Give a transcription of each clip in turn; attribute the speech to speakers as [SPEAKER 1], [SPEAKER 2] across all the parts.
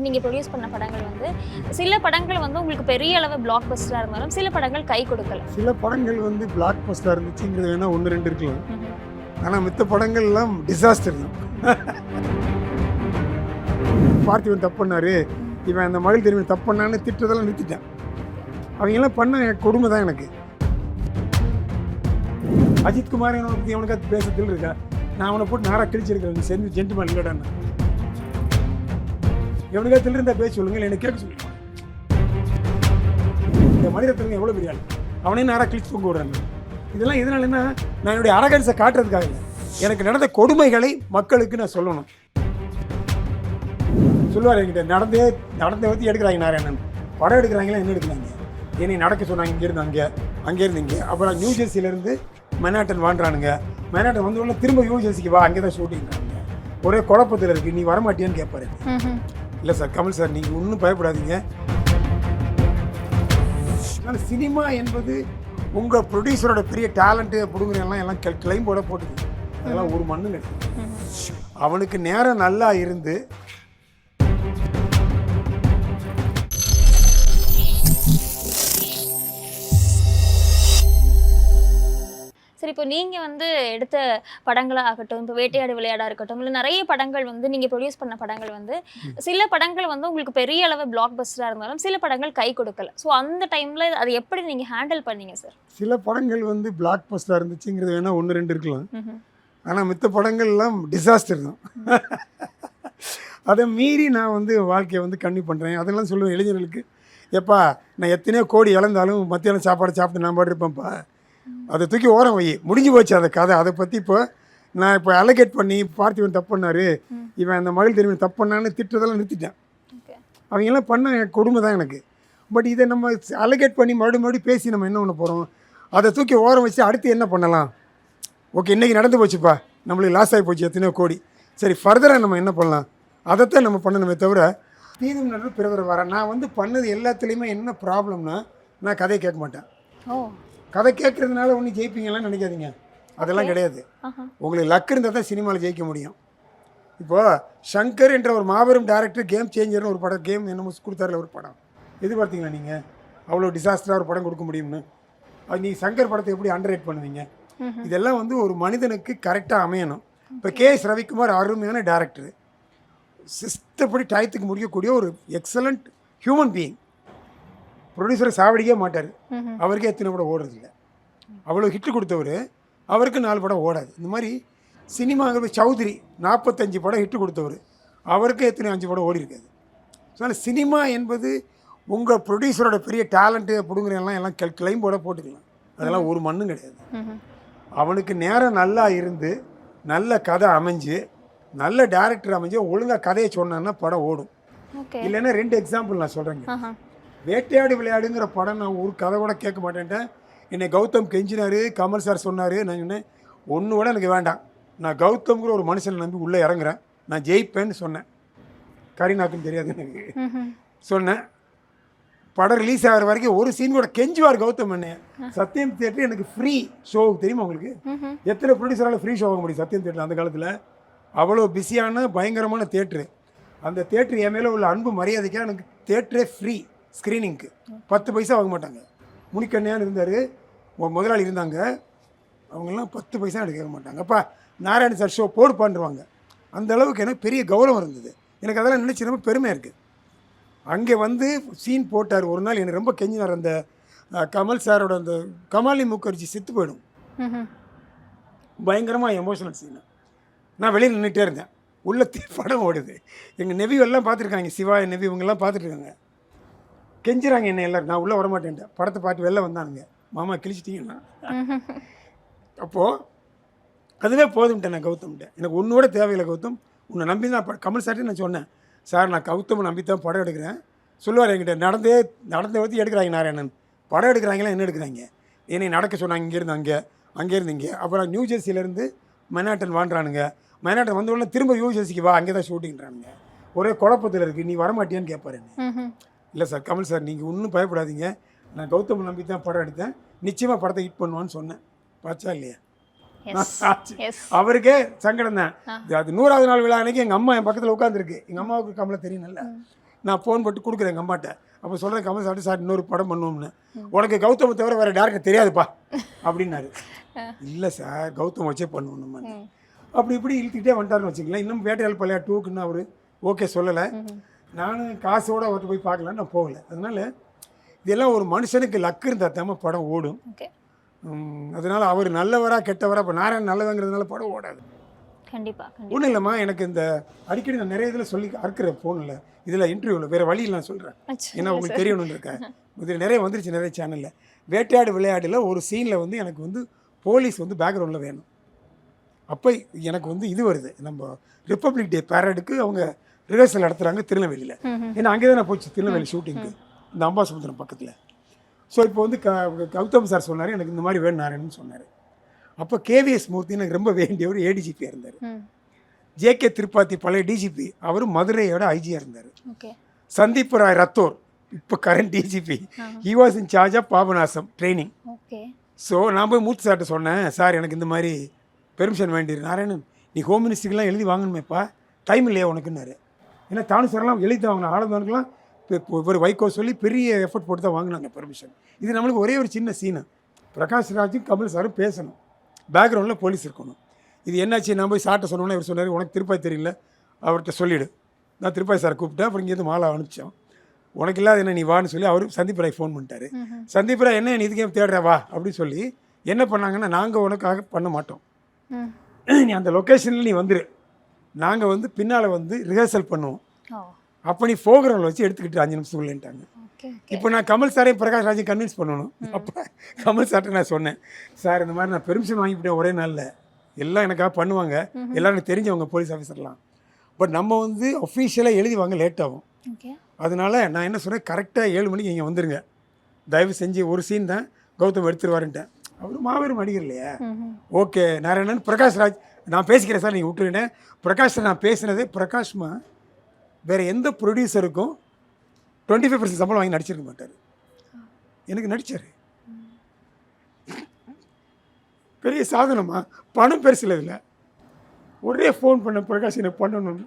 [SPEAKER 1] நீங்க ப்ரொடியூஸ் பண்ண படங்கள் வந்து சில படங்கள் வந்து உங்களுக்கு பெரிய அளவு பிளாக் பஸ்டரா இருந்தாலும் சில படங்கள் கை கொடுக்கல.
[SPEAKER 2] சில படங்கள் வந்து பிளாக் பஸ்டரா இருந்துச்சுங்கிறது வேணா ஒன்று ரெண்டு இருக்கலாம். ஆனால் மித்த படங்கள் எல்லாம் டிசாஸ்டர் தான். பார்த்திவன் தப்பு பண்ணாரு, இவன் அந்த மகள் தெரியும் தப்பு பண்ணான்னு திட்டதெல்லாம் நிறுத்திட்டேன். அவங்கெல்லாம் பண்ண கொடுமை தான் எனக்கு. அஜித்குமார் அவனுக்கு அது பேசத்தில் இருக்கா, நான் அவனை போட்டு நாராக கிழிச்சிருக்கிறேன். செஞ்சு ஜென்டில்மேன் இல்லைடான்னு எவனுக்கா திருந்தா பேச சொல்லுங்க, எனக்கு கேட்க சொல்லுங்க. இந்த மனிதத்திற்கு எவ்வளோ பெரிய ஆள், அவனையும் நேராக கிழிச்சு தூங்க விடுறாங்க. இதெல்லாம் எதனால என்ன, நான் என்னுடைய அரகன்ஸை காட்டுறதுக்காக இல்லை, எனக்கு நடந்த கொடுமைகளை மக்களுக்கு நான் சொல்லணும். சொல்லுவார் என்கிட்ட, நடந்தே வச்சு எடுக்கிறாங்க நாராயணன், படம் எடுக்கிறாங்களா என்ன எடுக்கிறாங்க, என்னை நடக்க சொன்னாங்க இங்கேருந்து அங்கேருந்து இங்கே. அப்புறம் நியூ ஜெர்சியிலேருந்து மெனாட்டன் வாங்குறானுங்க. மெனாட்டன் வந்து உடனே திரும்ப நியூ ஜெர்சிக்கு வா, அங்கே தான் ஷூட்டிங்கிறாங்க. ஒரே குழப்பத்தில் இருக்குது, நீ வரமாட்டியான்னு கேட்பாரு. இல்லை சார், கமல் சார் நீங்கள் ஒன்றும் பயப்படாதீங்க. ஆனால் சினிமா என்பது உங்கள் ப்ரொடியூசரோட பெரிய டேலண்ட்டு பிடுங்குறெல்லாம் கிளைம் போட போட்டுது. அதெல்லாம் ஒரு மண்ணு கிடையாது. அவனுக்கு நேரம் நல்லா இருந்து
[SPEAKER 1] சரி, இப்போ நீங்க வந்து எடுத்த படங்களாகட்டும், இப்போ வேட்டையாடு விளையாடா இருக்கட்டும், இல்லை நிறைய படங்கள் வந்து நீங்க ப்ரொடியூஸ் பண்ண படங்கள் வந்து சில படங்கள் வந்து உங்களுக்கு பெரிய அளவு பிளாக் பஸ்டரா இருந்தாலும் சில படங்கள் கை கொடுக்கல. ஸோ அந்த டைம்ல அதை எப்படி நீங்க ஹேண்டில் பண்ணீங்க சார்?
[SPEAKER 2] சில படங்கள் வந்து பிளாக் பஸ்டராக இருந்துச்சுங்கிறது வேணால் ஒன்று ரெண்டு இருக்கலாம். ஆனால் மித்த படங்கள் எல்லாம் டிசாஸ்டர் தான். அதை மீறி நான் வந்து வாழ்க்கையை வந்து கன்னியூ பண்ணுறேன். அதெல்லாம் சொல்லுவேன் இளைஞர்களுக்கு, எப்பா நான் எத்தனையோ கோடி இழந்தாலும் மத்தியானம் சாப்பாடு சாப்பிட்டு நான் பாட்டு இருப்பேன்ப்பா, அதை தூக்கி ஓரம் வை, முடிஞ்சு போச்சு அந்த கதை. அதை பற்றி நான் இப்போ அலகேட் பண்ணி பார்த்திவன் தப்பு பண்ணாரு, இவன் அந்த மகள் தெரியும் தப்பு பண்ணான்னு திட்டதெல்லாம் நிறுத்திட்டேன். அவங்கெல்லாம் பண்ண கொடுமை தான் எனக்கு. பட் இதை நம்ம அலகேட் பண்ணி மறுபடியும் பேசி நம்ம என்ன பண்ண போகிறோம், அதை தூக்கி ஓரம் வச்சு அடுத்து என்ன பண்ணலாம். ஓகே, இன்றைக்கி நடந்து போச்சுப்பா, நம்மளுக்கு லாஸ் ஆகி போச்சு எத்தனையோ கோடி, சரி ஃபர்தராக நம்ம என்ன பண்ணலாம், அதைத்தான் நம்ம பண்ணணுமே தவிர தீதும் நடந்து பிறகு வர. நான் வந்து பண்ணது எல்லாத்துலேயுமே என்ன ப்ராப்ளம்னா, நான் கதையை கேட்க மாட்டேன். கதை கேட்குறதுனால ஒன்றும் ஜெயிப்பீங்கலாம் நினைக்காதீங்க, அதெல்லாம் கிடையாது. உங்களுக்கு லக் இருந்தால் தான் சினிமாவில் ஜெயிக்க முடியும். இப்போது சங்கர் என்ற ஒரு மாபெரும் டேரக்டர் கேம் சேஞ்சர்னு ஒரு படம், கேம் என்னமோ கொடுத்தாருல ஒரு படம், எதிர்பார்த்தீங்களா நீங்கள் அவ்வளோ டிசாஸ்டராக ஒரு படம் கொடுக்க முடியும்னு? அது நீங்கள் சங்கர் படத்தை எப்படி அண்டர்ரேட் பண்ணுவீங்க? இதெல்லாம் வந்து ஒரு மனிதனுக்கு கரெக்டாக அமையணும். இப்போ KS ரவிக்குமார் அருமையான டேரக்டர், சிஸ்டப்படி டயத்துக்கு முடிக்கக்கூடிய ஒரு எக்ஸலண்ட் ஹியூமன் பீயிங். ப்ரொடியூசரை சாவடிக்கவே மாட்டார், அவருக்கே எத்தனை படம் ஓடுறதில்லை. அவ்வளோ ஹிட்டு கொடுத்தவர், அவருக்கு 4 படம் ஓடாது. இந்த மாதிரி சினிமாவில் சௌத்ரி 45 படம் ஹிட்டு கொடுத்தவர், அவருக்கு எத்தனை 5 படம் ஓடி இருக்காது. ஸோ அதனால் சினிமா என்பது உங்கள் ப்ரொடியூசரோட பெரிய டேலண்ட்டு பிடுங்குறெல்லாம் கிளைம் போட போட்டுக்கலாம். அதெல்லாம் ஒரு மண்ணும் கிடையாது. அவனுக்கு நேரம் நல்லா இருந்து நல்ல கதை அமைஞ்சு நல்ல டேரக்டர் அமைஞ்சு ஒழுங்காக கதையை சொன்னான்னா படம் ஓடும். இல்லைன்னா 2 எக்ஸாம்பிள் நான் சொல்கிறேங்க. வேட்டையாடு விளையாடுங்கிற படம் நான் ஒரு கதை கூட கேட்க மாட்டேன்ட்டேன். என்னை கௌதம் கெஞ்சினார், கமல் சார் சொன்னார். நான் சொன்னேன், ஒன்று கூட எனக்கு வேண்டாம், நான் கௌதம்ங்கிற ஒரு மனுஷனை நம்பி உள்ளே இறங்குறேன், நான் ஜெயிப்பேன்னு சொன்னேன். கரீனாக்கும் தெரியாது எனக்கு சொன்னேன். படம் ரிலீஸ் ஆகிற வரைக்கும் ஒரு சீன் கூட கெஞ்சுவார் கௌதம். என்ன சத்யம் தியேட்டர் எனக்கு ஃப்ரீ ஷோவுக்கு தெரியுமா உங்களுக்கு? எத்தனை ப்ரொடியூசரால் ஃப்ரீ ஷோ ஆக முடியும் சத்யம் தியேட்டர் அந்த காலத்தில்? அவ்வளோ பிஸியான பயங்கரமான தியேட்ரு. அந்த தியேட்ரு என் மேலே உள்ள அன்பு மரியாதைக்காக எனக்கு தியேட்டரே ஃப்ரீ. ஸ்க்ரீனிங்க்கு 10 பைசா வாங்க மாட்டாங்க. முனிக்கண்ணையான்னு இருந்தார், முதலாளி இருந்தாங்க, அவங்கெல்லாம் 10 பைசா எனக்கு கேட்க மாட்டாங்க. அப்பா நாராயண சார் ஷோ போடு பண்ணுவாங்க. அந்த அளவுக்கு எனக்கு பெரிய கௌரவம் இருந்தது. எனக்கு அதெல்லாம் நினச்சி ரொம்ப பெருமையாக இருக்குது. அங்கே வந்து சீன் போட்டார் ஒரு நாள், எனக்கு ரொம்ப கெஞ்சினார். அந்த கமல் சாரோட அந்த கமாலி முகர்ஜி செத்து போயிடும், பயங்கரமாக எமோஷனல் சீனு. நான் வெளியில் நின்றுட்டே இருந்தேன், உள்ள படம் ஓடுது. எங்கள் நெவி எல்லாம் பார்த்துருக்காங்க, சிவா நெவி இவங்கெல்லாம் பார்த்துட்ருக்காங்க. கெஞ்சுறாங்க என்ன எல்லோரும், நான் உள்ளே வரமாட்டேன்ட்டேன். படத்தை பார்த்து வெளில வந்தானுங்க, மாமா கிழிச்சிட்டிங்கன்னா. அப்போது அதுவே போதும்ட்டேன் நான் கௌதம்கிட்ட. எனக்கு ஒன்றோட தேவையில்லை கௌதம், உன்னை நம்பி தான் கமல் சார்ட்டே நான் சொன்னேன், சார் நான் கௌதம் நம்பி தான் படம் எடுக்கிறேன். சொல்லுவார் என்கிட்ட, நடந்தே வச்சு எடுக்கிறாங்க நாராயணன், படம் எடுக்கிறாங்களா என்ன எடுக்கிறாங்க, என்னை நடக்க சொன்னாங்க இங்கேருந்து அங்கேருந்து இங்கே. அப்புறம் நியூ ஜெர்சியிலேருந்து மெனாட்டன் வாங்குறானுங்க. மெனாட்டன் வந்த உடனே திரும்ப நியூ ஜெர்சிக்கு வா, அங்கே தான் ஷூட்டிங்கிறானுங்க. ஒரே குழப்பத்தில் இருக்குது, நீ வரமாட்டியான்னு கேட்பாரு. இல்லை சார், கமல் சார் நீங்கள் ஒன்றும் பயப்படாதீங்க, நான் கௌதம் நம்பி தான் படம் எடுத்தேன், நிச்சயமாக படத்தை ஹிட் பண்ணுவான்னு சொன்னேன். பார்த்தா இல்லையா? அவருக்கே சங்கடம் தான். அது 100வது நாள் விழா அன்னைக்கு எங்கள் அம்மா என் பக்கத்தில் உட்காந்துருக்கு. எங்கள் அம்மாவுக்கு கமலை தெரியும், நல்ல நான் ஃபோன் போட்டு கொடுக்குறேன் எங்கள் அம்மாட்ட. அப்போ சொல்கிறேன் கமல் சார் சார் இன்னொரு படம் பண்ணுவோம்னு. உனக்கு கௌதமை தவிர வேறு டேரக்டர் தெரியாதுப்பா அப்படின்னாரு. இல்லை சார் கௌதம் வச்சே பண்ணுவோம் நம்ம. அப்படி இப்படி இழுத்துக்கிட்டே வந்துட்டாருன்னு வச்சுக்கலாம். இன்னும் வேட்டையாள் பழையா 2க்குன்னு அவர் ஓகே சொல்லலை. நானும் காசோடு அவர்கிட்ட போய் பார்க்கலான்னு நான் போகலை. அதனால் இதெல்லாம் ஒரு மனுஷனுக்கு லக்கு இருந்தால் தான் படம் ஓடும். அதனால் அவர் நல்லவரா கெட்டவரா, இப்போ நாராயணன் நல்லவங்கிறதுனால படம் ஓடாது.
[SPEAKER 1] கண்டிப்பாக
[SPEAKER 2] ஒன்றும் இல்லைம்மா, எனக்கு இந்த அடிக்கடி நான் நிறைய இதில் சொல்லி அறுக்கிறேன் ஃபோனில், இதில் இன்டர்வியூவில் வேறு வழியில் நான் சொல்கிறேன். ஏன்னா உங்களுக்கு தெரியணும்னு இருக்கேன். இதில் நிறைய வந்துருச்சு நிறைய சேனலில். வேட்டையாடு விளையாடில் ஒரு சீனில் வந்து எனக்கு வந்து போலீஸ் வந்து பேக்ரவுண்டில் வேணும். அப்போ எனக்கு வந்து இது வருது, நம்ம ரிப்பப்ளிக் டே பேரடுக்கு அவங்க ரிஹர்சல் நடத்துகிறாங்க திருநெல்வேலியில். ஏன்னா அங்கே தான் நான் போச்சு திருநெல்வேலி ஷூட்டிங்க்கு, இந்த அம்பாசமுத்திரம் பக்கத்தில். ஸோ இப்போ வந்து கௌதம் சார் சொன்னார் எனக்கு இந்த மாதிரி வேணும் நாராயணன் சொன்னார். அப்போ கேவிஎஸ் மூர்த்தி எனக்கு ரொம்ப வேண்டியவர் ஏடிஜிபியாக இருந்தார். ஜேகே திரிபாதி பழைய டிஜிபி, அவர் மதுரையோட ஐஜியாக இருந்தார். சந்தீப் ராய் ரத்தோர் இப்போ current DGP, he was in charge of Papanasam training. So நான் போய் மூர்த்தி சார்கிட்ட சொன்னேன், சார் எனக்கு இந்த மாதிரி பெர்மிஷன் வேண்டியிரு. நாராயணன் நீ ஹோம் மினிஸ்ட்ரிக்கெலாம் எழுதி வாங்கணுமேப்பா, டைம் இல்லையா உனக்குன்னாரு. ஏன்னா தானு சார்லாம் எழுதி வாங்கின ஆளுநருக்கெலாம் இப்போ ஒரு வைகோ சொல்லி பெரிய எஃபர்ட் போட்டு தான் வாங்கினாங்க பெர்மிஷன். இது நம்மளுக்கு ஒரே ஒரு சின்ன சீனு, பிரகாஷ் ராஜும் கமல் சாரும் பேசணும், பேக்ரவுண்டில் போலீஸ் இருக்கணும். இது என்னாச்சு, நான் போய் சார்ட்ட சொன்னோன்னே இவர் சொன்னார் உனக்கு திருப்பாய் தெரியல, அவர்கிட்ட சொல்லிவிடு. நான் திருப்பாய் சாரை கூப்பிட்டேன். அப்புறம் இங்கேருந்து மாலை அனுப்பிச்சோம். உனக்கு இல்லாத என்ன நீ வான்னு சொல்லி அவர் சந்தீப் ராய் ஃபோன் பண்ணிட்டாரு. சந்தீப் ராய் என்ன நீ இதுக்கே தேடுற வா அப்படின்னு சொல்லி என்ன பண்ணாங்கன்னா, நாங்கள் உனக்காக பண்ண மாட்டோம், நீ அந்த லொக்கேஷனில் நீ வந்துரு, நாங்கள் வந்து பின்னால் வந்து ரிஹர்சல் பண்ணுவோம், அப்போ நீ ஃபோக்ரவுண்டில் வச்சு எடுத்துக்கிட்டு 5 நிமிஷம் இல்லைன்ட்டாங்க. இப்போ நான் கமல் சாரையும் பிரகாஷ் ராஜையும் கன்வின்ஸ் பண்ணணும். அப்போ கமல் சார்ட்ட நான் சொன்னேன், சார் இந்த மாதிரி நான் பெர்மிஷன் வாங்கிவிட்டேன் ஒரே நாளில், எல்லாம் எனக்காக பண்ணுவாங்க, எல்லாம் எனக்கு தெரிஞ்சவங்க போலீஸ் ஆஃபீஸர்லாம், பட் நம்ம வந்து அஃபீஷியலாக எழுதி வாங்க லேட் ஆகும். அதனால் நான் என்ன சொன்னேன், கரெக்டாக 7 மணிக்கு இங்கே வந்துருங்க, தயவு செஞ்சு ஒரு சீன் தான் கௌதம் எடுத்துருவாருன்ட்டேன். அவர் மாபெரும் நடிகர் இல்லையா. ஓகே நாராயணன், பிரகாஷ் ராஜ் நான் பேசிக்கிறேன் சார் நீங்கள் விட்டுருந்தேன். பிரகாஷ் நான் பேசினதே பிரகாஷ்மா வேறு எந்த ப்ரொடியூசருக்கும் 25% சம்பளம் வாங்கி நடிச்சிருக்க மாட்டார், எனக்கு நடித்தார். பெரிய சாதனமா, பணம் பெருசில் இதில் ஒரே ஃபோன் பண்ண பிரகாஷ் எனக்கு பண்ணணும்னு,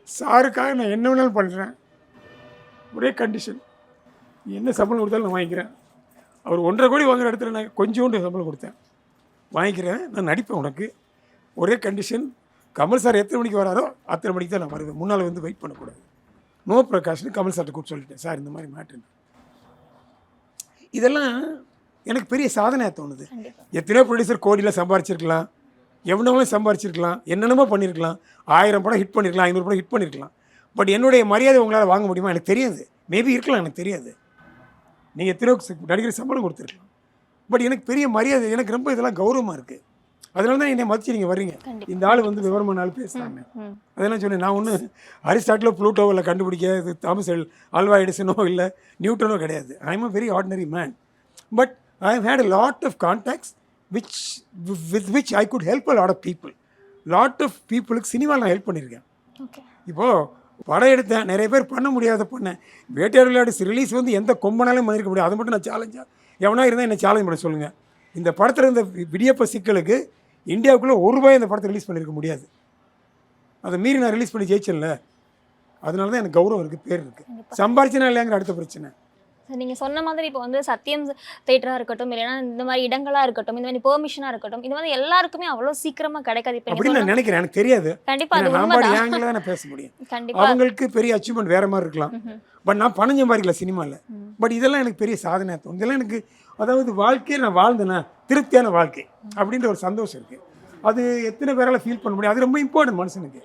[SPEAKER 2] சாருக்காக நான் என்ன வேணாலும் பண்ணுறேன், ஒரே கண்டிஷன் என்ன சம்பளம் கொடுத்தாலும் நான் வாங்கிக்கிறேன். அவர் 1.5 கோடி வாங்குகிற இடத்துல நான் கொஞ்சோண்டு சம்பளம் கொடுத்தேன், வாங்கிக்கிறேன், நான் நடிப்பேன் உனக்கு, ஒரே கண்டிஷன் கமல் சார் எத்தனை மணிக்கு வராரோ அத்தனை மணிக்கு தான் நான் வருவேன், முன்னால் வந்து வெயிட் பண்ணக்கூடாது. நோ பிரகாஷ்னு கமல் சார்ட்ட கூப்பிட்டு சொல்லிட்டேன், சார் இந்த மாதிரி மேட்ரு. இதெல்லாம் எனக்கு பெரிய சாதனையாக தோணுது. எத்தனையோ ப்ரொடியூசர் கோடியில் சம்பாரிச்சிருக்கலாம், எவ்வளோ சம்பாரிச்சிருக்கலாம், என்னென்னமோ பண்ணியிருக்கலாம், 1000 படம் ஹிட் பண்ணியிருக்கலாம், 500 படம் ஹிட் பண்ணியிருக்கலாம், பட் என்னுடைய மரியாதை உங்களால் வாங்க முடியுமா எனக்கு தெரியாது. மேபி இருக்கலாம், எனக்கு தெரியாது. நீங்கள் எத்தனையோ நடிகர் சம்பளம் கொடுத்துருக்கலாம், பட் எனக்கு பெரிய மரியாதை, எனக்கு ரொம்ப இதெல்லாம் கௌரவமாக இருக்குது. அதனால தான் என்னை மதிச்சு நீங்கள் வர்றீங்க. இந்த ஆள் வந்து விவரமான ஆள் பேசுகிறாங்க, அதெல்லாம் சொன்னேன். நான் ஒன்று அரிஸ்டாட்டிலோ ப்ளூட்டோவில் கண்டுபிடிக்க இது தாமஸ் ஆல்வா எடிசனோ இல்லை நியூட்டனோ கிடையாது. I am a very ordinary man, but I have had a lot of contacts with which I could help a lot of people. Lot of பீப்புளுக்கு சினிமாவில் நான் ஹெல்ப் பண்ணியிருக்கேன். இப்போது படம் எடுத்தேன், நிறைய பேர் பண்ண முடியாத பண்ணேன். வேட்டையாடு விளையாடு ரிலீஸ் வந்து எந்த கொம்பனாலும் பண்ணியிருக்க முடியாது, அதை மட்டும் நான் சேலஞ்சாக எவனா இருந்தால் என்ன சேலஞ்ச் பண்ண சொல்லுங்கள். இந்த படத்தில் இருந்த விடியப்ப சிக்கலுக்கு இந்தியாவுக்குள்ளே ₹1 இந்த படத்தை ரிலீஸ் பண்ணியிருக்க முடியாது, அதை மீறி நான் ரிலீஸ் பண்ணி ஜெயிச்சேன்ல, அதனால தான் எனக்கு கௌரவம் இருக்குது, பேர் இருக்குது. சம்பாரிச்சனா இல்லையாங்கிற அடுத்த பிரச்சனை.
[SPEAKER 1] நீங்கள் சொன்ன மாதிரி இப்போ வந்து சத்தியம் தேட்டராக இருக்கட்டும், இல்லைன்னா இந்த மாதிரி இடங்களாக இருக்கட்டும், இந்த மாதிரி பெர்மிஷனாக இருக்கட்டும், இது வந்து எல்லாருக்குமே அவ்வளோ சீக்கிரமாக கிடைக்காது. இப்போ
[SPEAKER 2] அப்படின்னு நான் நினைக்கிறேன், எனக்கு தெரியாது.
[SPEAKER 1] கண்டிப்பாக அது
[SPEAKER 2] நாம ஏங்கில் தான் பேச முடியும்.
[SPEAKER 1] கண்டிப்பாக
[SPEAKER 2] அவங்களுக்கு பெரிய அச்சீவ்மெண்ட் வேறு மாதிரி இருக்கலாம், பட் நான் பணம் சம்பாதிக்கல சினிமாவில். பட் இதெல்லாம் எனக்கு பெரிய சாதனையாக தோணும். இதெல்லாம் எனக்கு அதாவது வாழ்க்கையை நான் வாழ்ந்தேன்னா திருப்தியான வாழ்க்கை அப்படின்ற ஒரு சந்தோஷம் இருக்குது. அது எத்தனை பேரால் ஃபீல் பண்ண முடியும், அது ரொம்ப இம்பார்ட்டன்ட் மனுஷனுக்கு.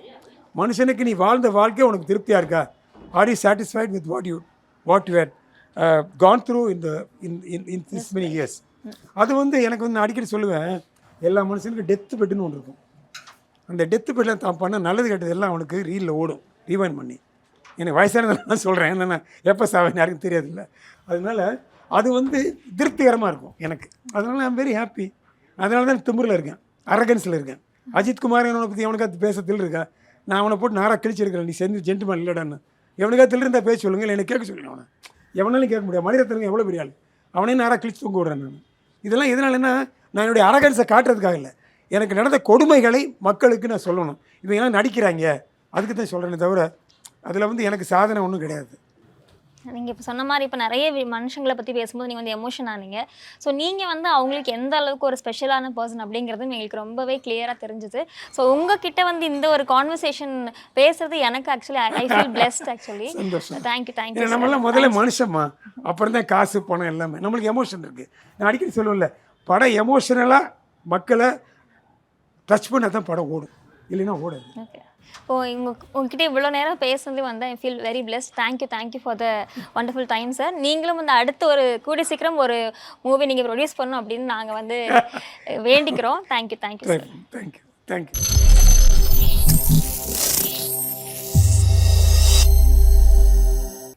[SPEAKER 2] மனுஷனுக்கு நீ வாழ்ந்த வாழ்க்கை உனக்கு திருப்தியாக இருக்கா, are you satisfied with what you had gone through in this many years. அது வந்து எனக்கு வந்து நான் அடிக்கடி சொல்லுவேன், எல்லா மனுஷனுக்கும் டெத்து பெட்டுன்னு ஒன்று இருக்கும். அந்த டெத்து பெட்டில் தான் பண்ண நல்லது கெட்டது எல்லாம் அவனுக்கு ரீலில் ஓடும், ரீவைண்ட் பண்ணி. எனக்கு வயசானதான் சொல்கிறேன், என்னென்ன எப்போ சாவேன்னு யாருக்கும் தெரியாதுல்ல. அதனால அது வந்து திருப்திகரமாக இருக்கும் எனக்கு. அதனால ஐ எம் வெரி ஹாப்பி. அதனால தான் திமிரில் இருக்கேன், அரகன்ஸில் இருக்கேன். அஜித் குமார் என்னை பற்றி எவனுக்காக பேசத்தில் இருக்கா, நான் அவனை போட்டு நாராக கிழிச்சிருக்கிறேன், நீ செஞ்சு ஜென்டில்மேன் இல்லைடான்னு. எவனுக்காக தில்லிருந்தா பேச சொல்லுங்கள், இல்லை என்னை கேட்க சொல்லுங்கள். அவனை எவனாலும் கேட்க முடியாது, மனிதத்தனுங்க எவ்வளோ பெரிய ஆள், அவனே நாராக கிழிச்சு தூங்க விடுறேன் நான். இதெல்லாம் எதனாலன்னா நான் என்னுடைய அரகன்ஸை காட்டுறதுக்காக இல்லை, எனக்கு நடந்த கொடுமைகளை மக்களுக்கு நான் சொல்லணும். இவங்கெல்லாம் நடிக்கிறாங்க அதுக்கு தான் சொல்கிறேனே தவிர அதில் வந்து எனக்கு சாதனை ஒன்றும் கிடையாது.
[SPEAKER 1] நீங்கள் இப்போ சொன்ன மாதிரி இப்போ நிறைய மனுஷங்களை பற்றி பேசும்போது நீங்கள் வந்து எமோஷன் ஆனீங்க. ஸோ நீங்கள் வந்து அவங்களுக்கு எந்த அளவுக்கு ஒரு ஸ்பெஷலான பர்சன் அப்படிங்கிறதும் எங்களுக்கு ரொம்பவே கிளியராக தெரிஞ்சுது. ஸோ உங்ககிட்ட வந்து இந்த ஒரு கான்வர்சேஷன் பேசுறது எனக்கு actually I feel blessed actually.
[SPEAKER 2] சந்தோஷம்.
[SPEAKER 1] தேங்க்யூ.
[SPEAKER 2] நம்மளாம் முதல்ல மனுஷம்மா, அப்புறம் தான் காசு பணம் எல்லாமே. நம்மளுக்கு எமோஷன் இருக்குது. நான் அடிக்கடி சொல்லுவேன்ல, படம் எமோஷனலாக மக்களை டச் பண்ணால் தான் படம் ஓடும், இல்லைன்னா ஓடாது.
[SPEAKER 1] ஓகே. இப்போ உங்ககிட்ட இவ்வளோ நேரம் பேசுனது வந்து I feel very blessed. Thank you for the wonderful time sir. நீங்களும் வந்து அடுத்து ஒரு கூடிய சீக்கிரம் ஒரு மூவி நீங்கள் ப்ரொடியூஸ் பண்ணணும் அப்படின்னு நாங்கள் வந்து வேண்டிக்கிறோம். Thank you sir.
[SPEAKER 2] தேங்க்யூ.